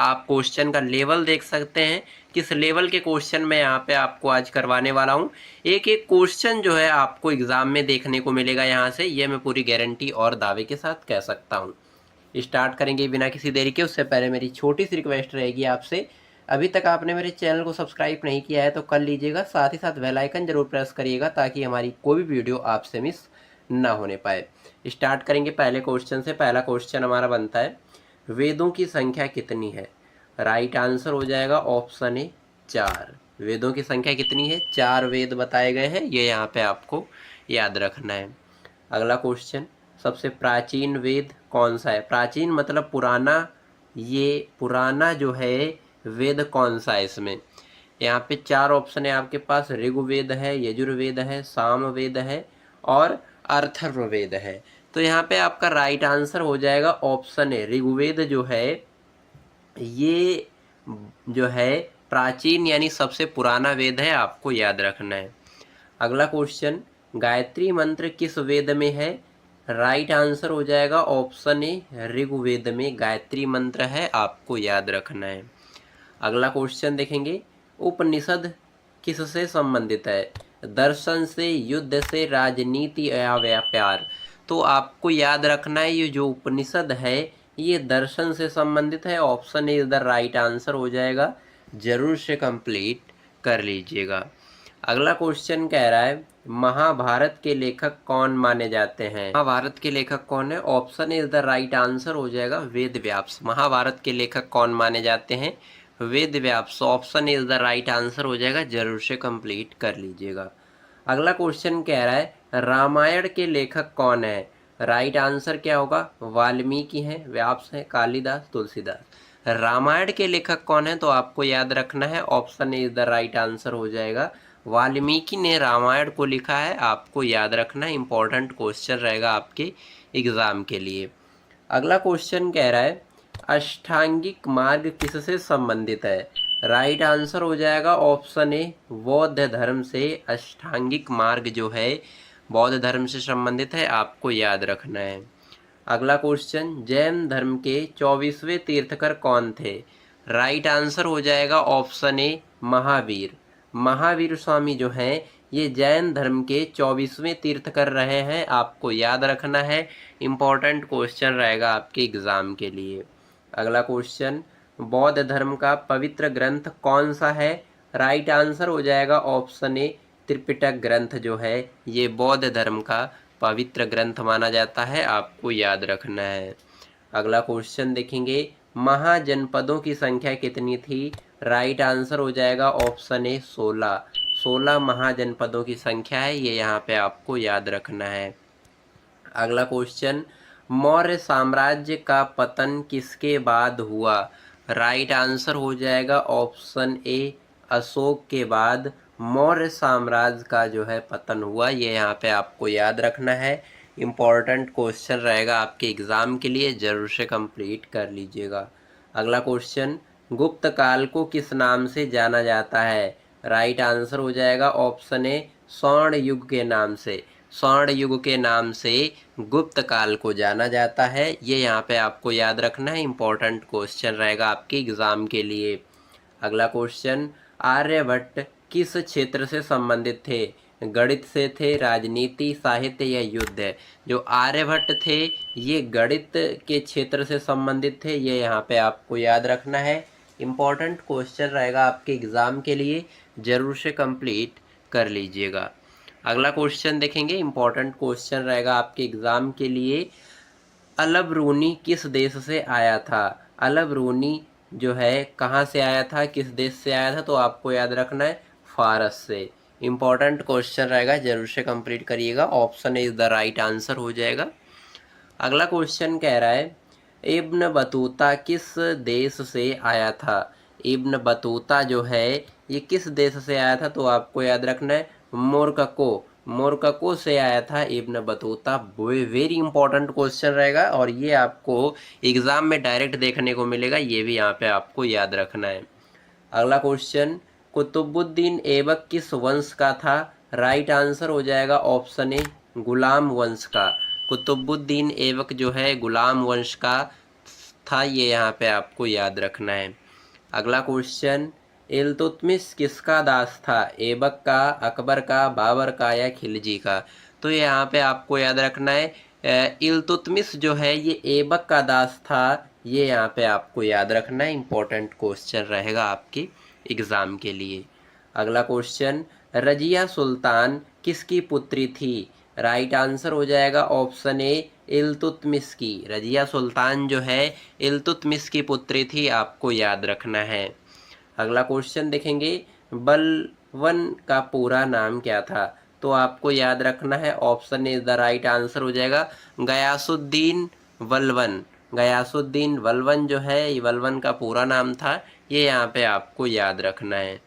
आप क्वेश्चन का लेवल देख सकते हैं, किस लेवल के क्वेश्चन मैं यहाँ पे आपको आज करवाने वाला हूँ। एक एक क्वेश्चन जो है आपको एग्जाम में देखने को मिलेगा यहाँ से, ये मैं पूरी गारंटी और दावे के साथ कह सकता हूँ। स्टार्ट करेंगे बिना किसी देरी के। उससे पहले मेरी छोटी सी रिक्वेस्ट रहेगी आपसे, अभी तक आपने मेरे चैनल को सब्सक्राइब नहीं किया है तो कर लीजिएगा, साथ ही साथ बेल आइकन जरूर प्रेस करिएगा ताकि हमारी कोई भी वीडियो आपसे मिस ना होने पाए। स्टार्ट करेंगे पहले क्वेश्चन से। पहला क्वेश्चन हमारा बनता है, वेदों की संख्या कितनी है? राइट आंसर हो जाएगा ऑप्शन ए 4। वेदों की संख्या कितनी है? 4 वेद बताए गए हैं, ये यहाँ पे आपको याद रखना है। अगला क्वेश्चन, सबसे प्राचीन वेद कौन सा है? प्राचीन मतलब पुराना, ये पुराना जो है वेद कौन सा है इसमें? यहाँ पे 4 ऑप्शन है आपके पास, ऋग्वेद है, यजुर्वेद है, सामवेद है और अथर्ववेद है। तो यहाँ पे आपका राइट आंसर हो जाएगा ऑप्शन है, ऋग्वेद जो है ये जो है प्राचीन यानी सबसे पुराना वेद है, आपको याद रखना है। अगला क्वेश्चन, गायत्री मंत्र किस वेद में है? राइट आंसर हो जाएगा ऑप्शन ए, ऋग्वेद में गायत्री मंत्र है, आपको याद रखना है। अगला क्वेश्चन देखेंगे, उपनिषद किससे संबंधित है? दर्शन से, युद्ध से, राजनीति या व्यापार? तो आपको याद रखना है ये जो उपनिषद है ये दर्शन से संबंधित है, option A is the right answer हो जाएगा, जरूर से कंप्लीट कर लीजिएगा। अगला क्वेश्चन कह रहा है, महाभारत के लेखक कौन माने जाते हैं? महाभारत के लेखक कौन है? Option is the right answer हो जाएगा वेद व्यास। महाभारत के लेखक कौन माने जाते हैं? Ved Vyas. Option is the right answer हो जाएगा, जरूर से कंप्लीट कर लीजिएगा। अगला क्वेश्चन कह रहा है, रामायण के लेखक कौन है? राइट आंसर क्या होगा? वाल्मीकि हैं, व्यास हैं, कालिदास, तुलसीदास। रामायण के लेखक कौन है? तो आपको याद रखना है, option is the right answer हो जाएगा, वाल्मीकि ने रामायण को लिखा है, आपको याद रखना है, इंपॉर्टेंट क्वेश्चन रहेगा आपके एग्जाम के लिए। अगला क्वेश्चन कह रहा है, अष्टांगिक मार्ग किससे संबंधित है? राइट आंसर हो जाएगा ऑप्शन ए, बौद्ध धर्म से। अष्टांगिक मार्ग जो है बौद्ध धर्म से संबंधित है, आपको याद रखना है। अगला क्वेश्चन, जैन धर्म के 24वें तीर्थकर कौन थे? राइट आंसर हो जाएगा ऑप्शन ए, महावीर। महावीर स्वामी जो हैं ये जैन धर्म के 24वें तीर्थकर रहे हैं, आपको याद रखना है, इम्पोर्टेंट क्वेश्चन रहेगा आपके एग्जाम के लिए। अगला क्वेश्चन, बौद्ध धर्म का पवित्र ग्रंथ कौन सा है? राइट आंसर हो जाएगा ऑप्शन ए, त्रिपिटक ग्रंथ जो है ये बौद्ध धर्म का पवित्र ग्रंथ माना जाता है, आपको याद रखना है। अगला क्वेश्चन देखेंगे, महाजनपदों की संख्या कितनी थी? राइट आंसर हो जाएगा ऑप्शन ए, 16। 16 महाजनपदों की संख्या है, ये यहाँ पे आपको याद रखना है। अगला क्वेश्चन, मौर्य साम्राज्य का पतन किसके बाद हुआ? राइट आंसर हो जाएगा ऑप्शन ए, अशोक के बाद मौर्य साम्राज्य का जो है पतन हुआ, ये यहाँ पे आपको याद रखना है, इम्पॉर्टेंट क्वेश्चन रहेगा आपके एग्जाम के लिए, जरूर से कंप्लीट कर लीजिएगा। अगला क्वेश्चन, गुप्त काल को किस नाम से जाना जाता है? राइट आंसर हो जाएगा ऑप्शन ए, स्वर्ण युग के नाम से। स्वर्ण युग के नाम से गुप्त काल को जाना जाता है, ये यहाँ पे आपको याद रखना है, इम्पोर्टेंट क्वेश्चन रहेगा आपके एग्जाम के लिए। अगला क्वेश्चन, आर्यभट्ट किस क्षेत्र से संबंधित थे? गणित से थे, राजनीति, साहित्य या युद्ध? जो आर्यभट्ट थे ये गणित के क्षेत्र से संबंधित थे, ये यहाँ पे आपको याद रखना है, इम्पोर्टेंट क्वेश्चन रहेगा आपके एग्जाम के लिए, जरूर से कंप्लीट कर लीजिएगा। अगला क्वेश्चन देखेंगे, इम्पोर्टेंट क्वेश्चन रहेगा आपके एग्जाम के लिए, अलब रूनी किस देश से आया था? अलब रूनी जो है कहाँ से आया था, किस देश से आया था? तो आपको याद रखना है, फारस से। इम्पोर्टेंट क्वेश्चन रहेगा, जरूर से कंप्लीट करिएगा, option is the right answer हो जाएगा। अगला क्वेश्चन कह रहा है, इब्न बतूता किस देश से आया था? इब्न बतूता जो है ये किस देश से आया था? तो आपको याद रखना है, मोरक्को। मोरक्को से आया था Ibn Battuta. Very important question रहेगा और ये आपको एग्जाम में डायरेक्ट देखने को मिलेगा, ये भी यहाँ पे आपको याद रखना है। अगला क्वेश्चन, कुतुबुद्दीन ऐबक किस वंश का था? राइट आंसर हो जाएगा ऑप्शन ए, गुलाम वंश का। कुतुबुद्दीन ऐबक जो है गुलाम वंश का था, ये यहाँ पे आपको याद रखना है। अगला क्वेश्चन, इल्तुतमिश किसका दास था? ऐबक का, अकबर का, बाबर का या खिलजी का? तो ये यहाँ पे आपको याद रखना है, इल्तुतमिश जो है ये ऐबक का दास था, ये यहाँ पे आपको याद रखना है। इंपॉर्टेंट क्वेश्चन रहेगा आपके एग्ज़ाम के लिए। अगला क्वेश्चन, रजिया सुल्तान किसकी पुत्री थी? राइट आंसर हो जाएगा ऑप्शन ए, इल्तुतमिश की। रजिया सुल्तान जो है इल्तुतमिश की पुत्री थी, आपको याद रखना है। अगला क्वेश्चन देखेंगे, बलवन का पूरा नाम क्या था? तो आपको याद रखना है option A the right answer हो जाएगा गयासुद्दीन बलवन। गयासुद्दीन बलवन जो है ये बलवन का पूरा नाम था, ये यहाँ पे आपको याद रखना है।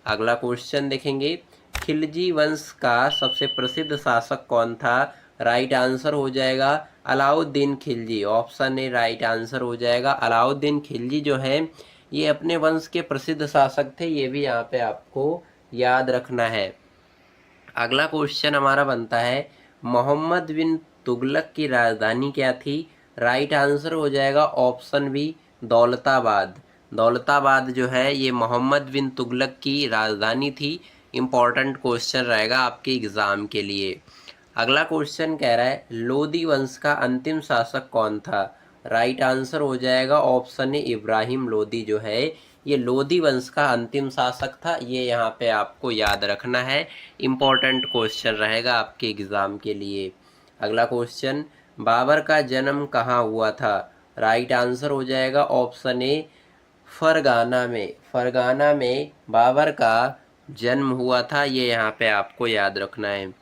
अगला क्वेश्चन देखेंगे, खिलजी वंश का सबसे प्रसिद्ध शासक कौन था? राइट आंसर हो जाएगा Alauddin Khilji. Option A right answer हो जाएगा अलाउद्दीन खिलजी जो है ये अपने वंश के प्रसिद्ध शासक थे, ये भी यहाँ पे आपको याद रखना है। अगला क्वेश्चन हमारा बनता है, मोहम्मद बिन तुगलक की राजधानी क्या थी? राइट आंसर हो जाएगा ऑप्शन बी, दौलताबाद। दौलताबाद जो है ये मोहम्मद बिन तुगलक की राजधानी थी। इम्पॉर्टेंट क्वेश्चन रहेगा आपके एग्ज़ाम के लिए। अगला क्वेश्चन कह रहा है, लोदी वंश का अंतिम शासक कौन था? राइट आंसर हो जाएगा ऑप्शन ए, इब्राहिम लोदी जो है ये लोदी वंश का अंतिम शासक था, ये यहाँ पे आपको याद रखना है। इम्पॉर्टेंट क्वेश्चन रहेगा आपके एग्ज़ाम के लिए। अगला क्वेश्चन, बाबर का जन्म कहाँ हुआ था? राइट आंसर हो जाएगा ऑप्शन ए, फरगाना में। फरगाना में बाबर का जन्म हुआ था, ये यहाँ पे आपको याद रखना है।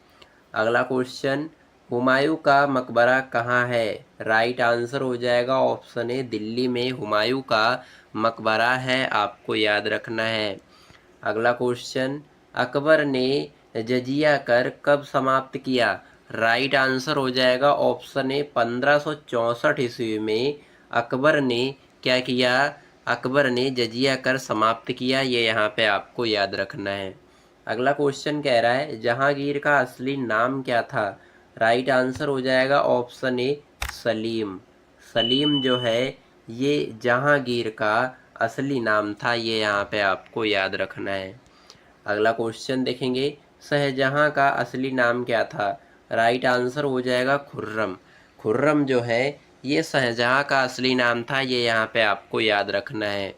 अगला क्वेश्चन, हुमायूं का मकबरा कहाँ है? राइट आंसर हो जाएगा ऑप्शन ए, दिल्ली में हुमायूं का मकबरा है, आपको याद रखना है। अगला क्वेश्चन, अकबर ने जजिया कर कब समाप्त किया? राइट आंसर हो जाएगा ऑप्शन ए, 1564 ईस्वी में अकबर ने क्या किया? अकबर ने जजिया कर समाप्त किया, ये यहाँ पे आपको याद रखना है। अगला क्वेश्चन कह रहा है, जहांगीर का असली नाम क्या था? राइट आंसर हो जाएगा ऑप्शन ए, सलीम। सलीम जो है ये जहांगीर का असली नाम था, ये यहाँ पे आपको याद रखना है। अगला क्वेश्चन देखेंगे, शाहजहां का असली नाम क्या था? राइट आंसर हो जाएगा खुर्रम। खुर्रम जो है ये शाहजहां का असली नाम था, ये यहाँ पे आपको याद रखना है।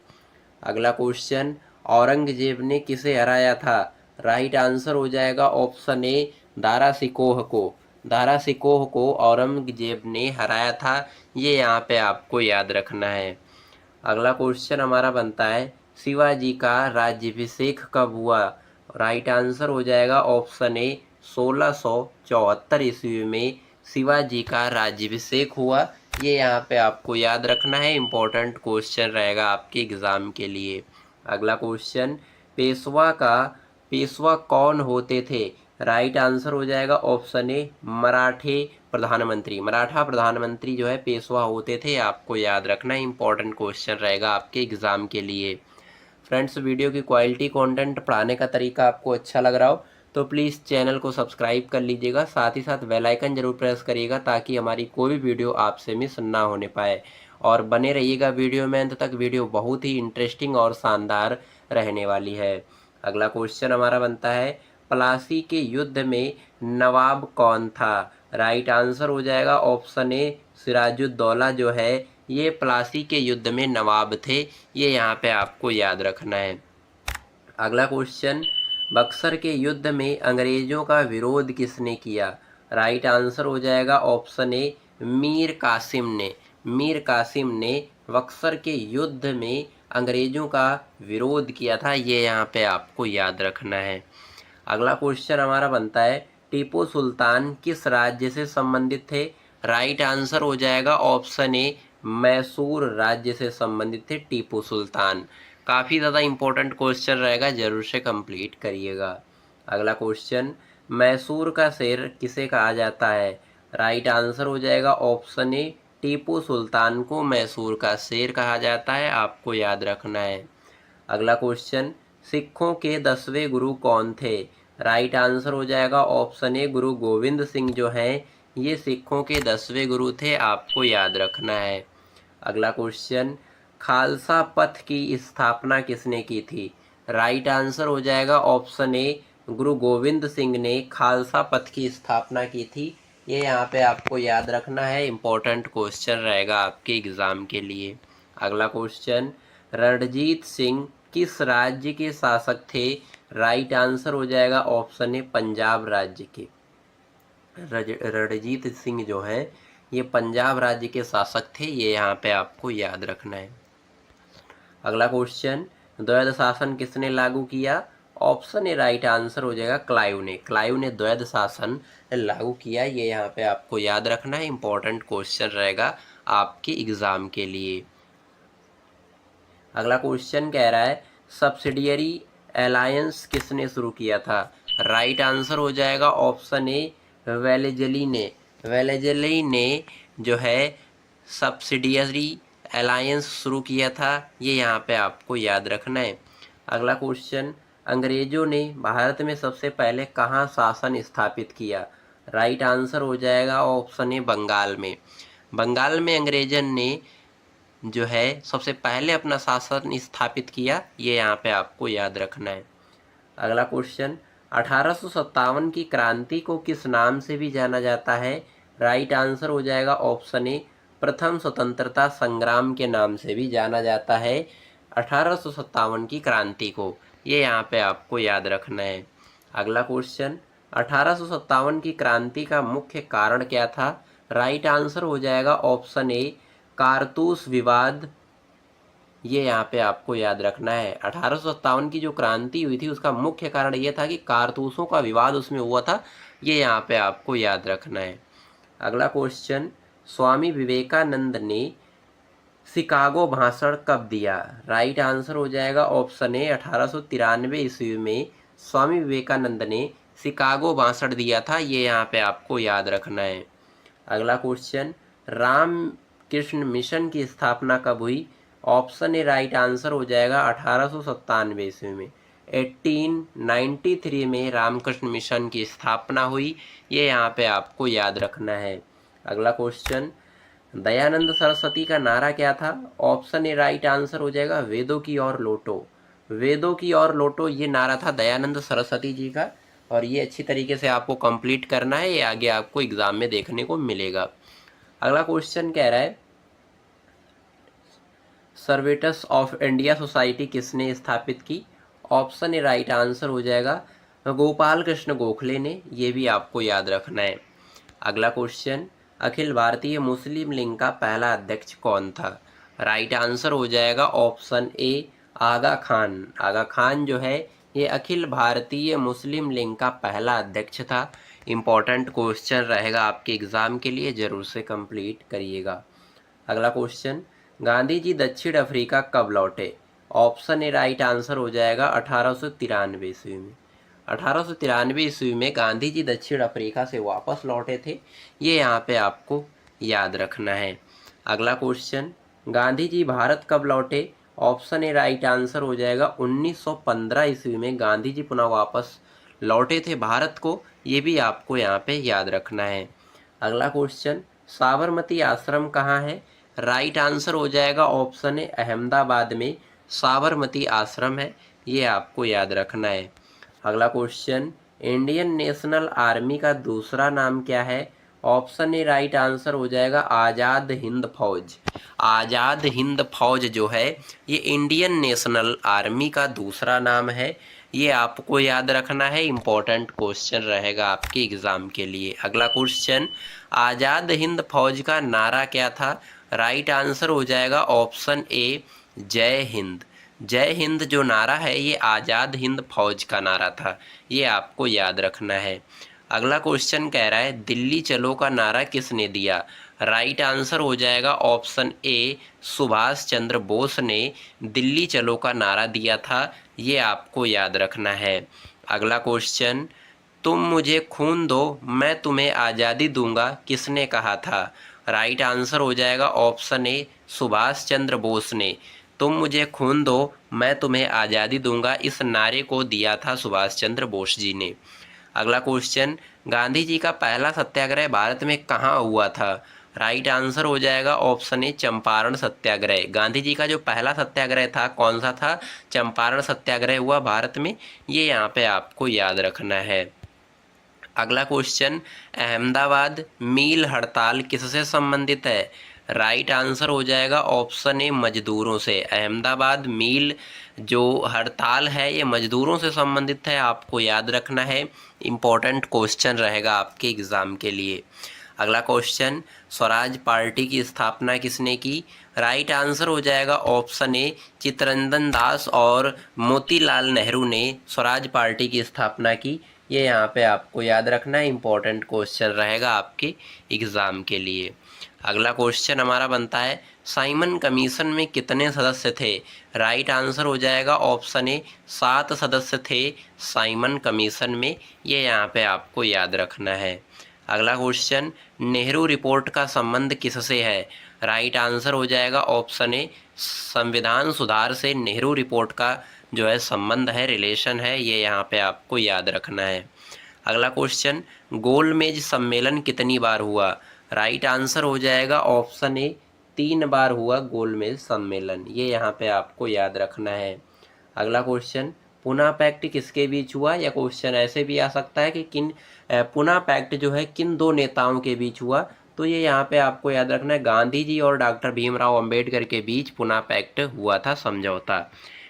अगला क्वेश्चन, औरंगजेब ने किसे हराया था? राइट आंसर हो जाएगा ऑप्शन ए, दारा सिकोह को। दारा सिकोह को औरंगजेब ने हराया था, ये यहाँ पे आपको याद रखना है। अगला क्वेश्चन हमारा बनता है, शिवाजी का राज्याभिषेक कब हुआ? राइट आंसर हो जाएगा ऑप्शन ए, 1674 ईस्वी में शिवाजी का राज्याभिषेक हुआ, ये यहाँ पे आपको याद रखना है। इम्पोर्टेंट क्वेश्चन रहेगा आपके एग्ज़ाम के लिए। अगला क्वेश्चन, पेशवा कौन होते थे? राइट आंसर हो जाएगा ऑप्शन ए, मराठे प्रधानमंत्री। मराठा प्रधानमंत्री जो है पेशवा होते थे, आपको याद रखना है। इंपॉर्टेंट क्वेश्चन रहेगा आपके एग्ज़ाम के लिए। फ्रेंड्स, वीडियो की क्वालिटी, कंटेंट, पढ़ाने का तरीका आपको अच्छा लग रहा हो तो प्लीज़ चैनल को सब्सक्राइब कर लीजिएगा, साथ ही साथ बेल आइकन जरूर प्रेस करिएगा ताकि हमारी कोई भी वीडियो आपसे मिस ना होने पाए। और बने रहिएगा वीडियो में अंत तक, वीडियो बहुत ही इंटरेस्टिंग और शानदार रहने वाली है। अगला क्वेश्चन हमारा बनता है, प्लासी के युद्ध में नवाब कौन था? राइट आंसर हो जाएगा ऑप्शन ए, सिराजुद्दौला जो है ये प्लासी के युद्ध में नवाब थे, ये यहाँ पे आपको याद रखना है। अगला क्वेश्चन, बक्सर के युद्ध में अंग्रेजों का विरोध किसने किया? राइट आंसर हो जाएगा ऑप्शन ए, मीर कासिम ने। मीर कासिम ने बक्सर के युद्ध में अंग्रेजों का विरोध किया था, ये यहाँ पे आपको याद रखना है। अगला क्वेश्चन हमारा बनता है, टीपू सुल्तान किस राज्य से संबंधित थे? राइट आंसर हो जाएगा ऑप्शन ए, मैसूर राज्य से संबंधित थे टीपू सुल्तान। काफ़ी ज़्यादा इंपॉर्टेंट क्वेश्चन रहेगा, जरूर से कंप्लीट करिएगा। अगला क्वेश्चन, मैसूर का शेर किसे कहा जाता है? राइट आंसर हो जाएगा ऑप्शन ए, टीपू सुल्तान को मैसूर का शेर कहा जाता है, आपको याद रखना है। अगला क्वेश्चन, सिखों के 10वें गुरु कौन थे? राइट आंसर हो जाएगा ऑप्शन ए, गुरु गोविंद सिंह जो हैं ये सिखों के 10वें गुरु थे, आपको याद रखना है। अगला क्वेश्चन, खालसा पंथ की स्थापना किसने की थी? राइट आंसर हो जाएगा ऑप्शन ए, गुरु गोविंद सिंह ने खालसा पंथ की स्थापना की थी। ये यहाँ पे आपको याद रखना है, इम्पोर्टेंट क्वेश्चन रहेगा आपके एग्जाम के लिए। अगला क्वेश्चन, रणजीत सिंह किस राज्य के शासक थे? राइट आंसर हो जाएगा ऑप्शन ए, पंजाब राज्य के। रणजीत सिंह जो है ये पंजाब राज्य के शासक थे, ये यहाँ पे आपको याद रखना है। अगला क्वेश्चन, द्वैध शासन किसने लागू किया? ऑप्शन ए राइट आंसर हो जाएगा क्लाइव ने। क्लाइव ने द्वैध शासन लागू किया, ये यहाँ पे आपको याद रखना है, इंपॉर्टेंट क्वेश्चन रहेगा आपके एग्जाम के लिए। अगला क्वेश्चन कह रहा है, सब्सिडियरी अलायंस किसने शुरू किया था? राइट आंसर हो जाएगा ऑप्शन ए, वेलेजली ने। वेलेजली ने जो है सब्सिडियरी अलायंस शुरू किया था, ये यहाँ पे आपको याद रखना है। अगला क्वेश्चन, अंग्रेजों ने भारत में सबसे पहले कहाँ शासन स्थापित किया? राइट आंसर हो जाएगा ऑप्शन ए, बंगाल में। बंगाल में अंग्रेजन ने जो है सबसे पहले अपना शासन स्थापित किया, ये यहाँ पे आपको याद रखना है। अगला क्वेश्चन, 1857 की क्रांति को किस नाम से भी जाना जाता है? राइट आंसर हो जाएगा ऑप्शन ए, प्रथम स्वतंत्रता संग्राम के नाम से भी जाना जाता है 1857 की क्रांति को, ये यहाँ पे आपको याद रखना है। अगला क्वेश्चन, 1857 की क्रांति का मुख्य कारण क्या था? राइट आंसर हो जाएगा ऑप्शन ए, कारतूस विवाद, ये यहाँ पे आपको याद रखना है। 1857 की जो क्रांति हुई थी उसका मुख्य कारण ये था कि कारतूसों का विवाद उसमें हुआ था, ये यहाँ पे आपको याद रखना है। अगला क्वेश्चन, स्वामी विवेकानंद ने शिकागो भाषण कब दिया? राइट आंसर हो जाएगा ऑप्शन ए, 1893 ईस्वी में स्वामी विवेकानंद ने शिकागो भाषण दिया था, ये यहाँ पे आपको याद रखना है। अगला क्वेश्चन, राम कृष्ण मिशन की स्थापना कब हुई? ऑप्शन ए राइट आंसर हो जाएगा 1897 ईस्वी में। 1893 में रामकृष्ण मिशन की स्थापना हुई, ये यहाँ पे आपको याद रखना है। अगला क्वेश्चन, दयानंद सरस्वती का नारा क्या था? ऑप्शन ए राइट आंसर हो जाएगा वेदों की ओर लौटो। वेदों की ओर लौटो, ये नारा था दयानंद सरस्वती जी का, और ये अच्छी तरीके से आपको कंप्लीट करना है, ये आगे आपको एग्जाम में देखने को मिलेगा। अगला क्वेश्चन कह रहा है, सर्वेटस ऑफ इंडिया सोसाइटी किसने स्थापित की? ऑप्शन ए राइट आंसर हो जाएगा गोपाल कृष्ण गोखले ने, ये भी आपको याद रखना है। अगला क्वेश्चन, अखिल भारतीय मुस्लिम लीग का पहला अध्यक्ष कौन था? राइट आंसर हो जाएगा ऑप्शन ए, आगा खान। आगा खान जो है ये अखिल भारतीय मुस्लिम लीग का पहला अध्यक्ष था। इम्पॉर्टेंट क्वेश्चन रहेगा आपके एग्जाम के लिए, जरूर से कंप्लीट करिएगा। अगला क्वेश्चन, गांधी जी दक्षिण अफ्रीका कब लौटे? ऑप्शन ए राइट आंसर हो जाएगा 1893 ईस्वी में। 1893 ईस्वी में गांधी जी दक्षिण अफ्रीका से वापस लौटे थे, ये यहाँ पे आपको याद रखना है। अगला क्वेश्चन, गांधी जी भारत कब लौटे? ऑप्शन ए राइट आंसर हो जाएगा 1915 ईस्वी में गांधी जी पुनः वापस लौटे थे भारत को, ये भी आपको यहाँ पे याद रखना है। अगला क्वेश्चन, साबरमती आश्रम कहाँ है? राइट आंसर हो जाएगा ऑप्शन ए, अहमदाबाद में साबरमती आश्रम है, ये आपको याद रखना है। अगला क्वेश्चन, इंडियन नेशनल आर्मी का दूसरा नाम क्या है? ऑप्शन ए राइट आंसर हो जाएगा आज़ाद हिंद फौज। आज़ाद हिंद फौज जो है ये इंडियन नेशनल आर्मी का दूसरा नाम है, ये आपको याद रखना है, इम्पोर्टेंट क्वेश्चन रहेगा आपके एग्जाम के लिए। अगला क्वेश्चन, आज़ाद हिंद फौज का नारा क्या था? राइट आंसर हो जाएगा ऑप्शन ए, जय हिंद। जय हिंद जो नारा है ये आज़ाद हिंद फौज का नारा था, ये आपको याद रखना है। अगला क्वेश्चन कह रहा है, दिल्ली चलो का नारा किसने दिया? राइट आंसर हो जाएगा ऑप्शन ए, सुभाष चंद्र बोस ने दिल्ली चलो का नारा दिया था, ये आपको याद रखना है। अगला क्वेश्चन, तुम मुझे खून दो मैं तुम्हें आज़ादी दूंगा, किसने कहा था? राइट आंसर हो जाएगा ऑप्शन ए, सुभाष चंद्र बोस ने। तुम मुझे खून दो मैं तुम्हें आज़ादी दूंगा, इस नारे को दिया था सुभाष चंद्र बोस जी ने। अगला क्वेश्चन, गांधी जी का पहला सत्याग्रह भारत में कहाँ हुआ था? राइट आंसर हो जाएगा ऑप्शन ए चंपारण सत्याग्रह। गांधी जी का जो पहला सत्याग्रह था कौन सा था? चंपारण सत्याग्रह हुआ भारत में, ये यहाँ पे आपको याद रखना है। अगला क्वेश्चन, अहमदाबाद मील हड़ताल किससे संबंधित है? राइट आंसर हो जाएगा ऑप्शन ए मजदूरों से। अहमदाबाद मील जो हड़ताल है ये मजदूरों से संबंधित है, आपको याद रखना है। इम्पोर्टेंट क्वेश्चन रहेगा आपके एग्ज़ाम के लिए। अगला क्वेश्चन, स्वराज पार्टी की स्थापना किसने की? राइट आंसर हो जाएगा ऑप्शन ए चित्तरंजन दास और मोतीलाल नेहरू ने स्वराज पार्टी की स्थापना की। ये यहाँ पे आपको याद रखना है, इम्पोर्टेंट क्वेश्चन रहेगा आपके एग्ज़ाम के लिए। अगला क्वेश्चन हमारा बनता है, साइमन कमीशन में कितने सदस्य थे? राइट आंसर हो जाएगा ऑप्शन ए 7 सदस्य थे साइमन कमीशन में, ये यहाँ पे आपको याद रखना है। अगला क्वेश्चन, नेहरू रिपोर्ट का संबंध किससे है? राइट आंसर हो जाएगा ऑप्शन ए संविधान सुधार से नेहरू रिपोर्ट का जो है संबंध है, रिलेशन है, ये यहाँ पे आपको याद रखना है। अगला क्वेश्चन, गोलमेज सम्मेलन कितनी बार हुआ? राइट आंसर हो जाएगा ऑप्शन ए 3 बार हुआ गोलमेज सम्मेलन, ये यहाँ पे आपको याद रखना है। अगला क्वेश्चन, पुना पैक्ट किसके बीच हुआ? या क्वेश्चन ऐसे भी आ सकता है कि पुना पैक्ट जो है किन दो नेताओं के बीच हुआ? तो ये यहाँ पे आपको याद रखना है, गांधी जी और डॉक्टर भीमराव अंबेडकर के बीच पुना पैक्ट हुआ था, समझौता,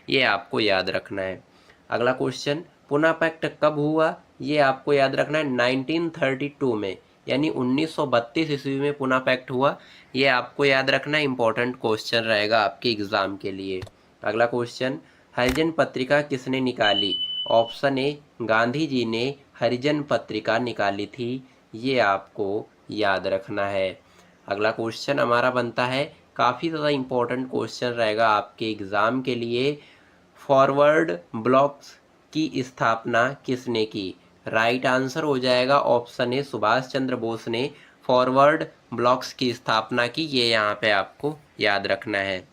ये आपको याद रखना है। अगला क्वेश्चन, पुना पैक्ट कब हुआ? ये आपको याद रखना है 1932 में, यानी 1932 ईस्वी में पुना पैक्ट हुआ, ये आपको याद रखना है, इंपॉर्टेंट क्वेश्चन रहेगा आपके एग्जाम के लिए। अगला क्वेश्चन, हरिजन पत्रिका किसने निकाली? ऑप्शन ए गांधी जी ने हरिजन पत्रिका निकाली थी, ये आपको याद रखना है। अगला क्वेश्चन हमारा बनता है, काफ़ी ज़्यादा इंपॉर्टेंट क्वेश्चन रहेगा आपके एग्ज़ाम के लिए, फॉरवर्ड ब्लॉक्स की स्थापना किसने की? राइट आंसर हो जाएगा ऑप्शन ए सुभाष चंद्र बोस ने फॉरवर्ड ब्लॉक्स की स्थापना की, ये यहाँ पे आपको याद रखना है।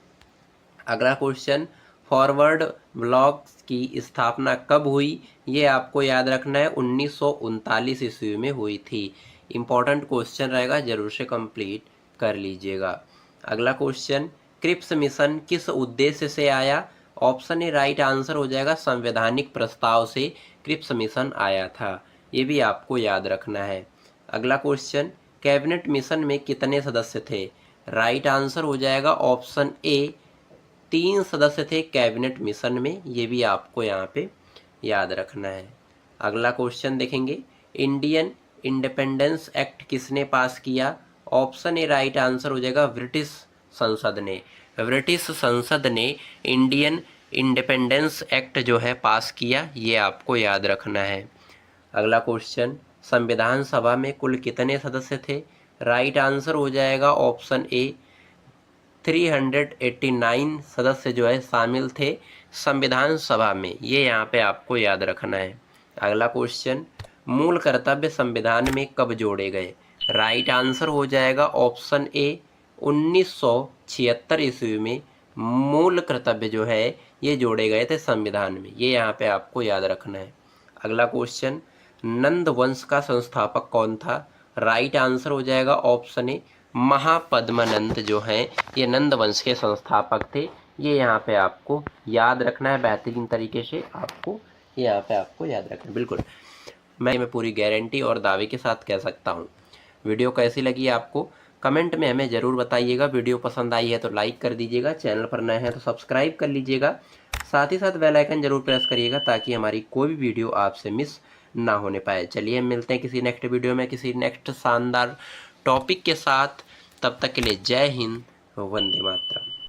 अगला क्वेश्चन, फॉरवर्ड ब्लॉक्स की स्थापना कब हुई? ये आपको याद रखना है 1939 ईस्वी में हुई थी। इम्पॉर्टेंट क्वेश्चन रहेगा, जरूर से कंप्लीट कर लीजिएगा। अगला क्वेश्चन, क्रिप्स मिशन किस उद्देश्य से आया? ऑप्शन ए राइट आंसर हो जाएगा संवैधानिक प्रस्ताव से क्रिप्स मिशन आया था, ये भी आपको याद रखना है। अगला क्वेश्चन, कैबिनेट मिशन में कितने सदस्य थे? राइट आंसर हो जाएगा ऑप्शन ए 3 सदस्य थे कैबिनेट मिशन में, ये भी आपको यहाँ पे याद रखना है। अगला क्वेश्चन देखेंगे, इंडियन इंडिपेंडेंस एक्ट किसने पास किया? ऑप्शन ए राइट आंसर हो जाएगा ब्रिटिश संसद ने। ब्रिटिश संसद ने इंडियन इंडिपेंडेंस एक्ट जो है पास किया, ये आपको याद रखना है। अगला क्वेश्चन, संविधान सभा में कुल कितने सदस्य थे? राइट आंसर हो जाएगा ऑप्शन ए 389 सदस्य जो है शामिल थे संविधान सभा में, ये यहाँ पे आपको याद रखना है। अगला क्वेश्चन, मूल कर्तव्य संविधान में कब जोड़े गए? राइट आंसर हो जाएगा ऑप्शन ए 1976 ईस्वी में मूल कर्तव्य जो है ये जोड़े गए थे संविधान में, ये यहाँ पे आपको याद रखना है। अगला क्वेश्चन, नंद वंश का संस्थापक कौन था? राइट आंसर हो जाएगा ऑप्शन ए महापद्मानंद जो हैं ये नंद वंश के संस्थापक थे, ये यहाँ पे आपको याद रखना है, बेहतरीन तरीके से आपको यहाँ पे आपको याद रखना है। बिल्कुल मैं पूरी गारंटी और दावे के साथ कह सकता हूँ। वीडियो कैसी लगी आपको कमेंट में हमें ज़रूर बताइएगा। वीडियो पसंद आई है तो लाइक कर दीजिएगा, चैनल पर नए हैं तो सब्सक्राइब कर लीजिएगा, साथ ही साथ बेल आइकन जरूर प्रेस करिएगा ताकि हमारी कोई भी वीडियो आपसे मिस ना होने पाए। चलिए हम मिलते हैं किसी नेक्स्ट वीडियो में किसी नेक्स्ट शानदार टॉपिक के साथ, तब तक के लिए जय हिंद, वंदे मातरम।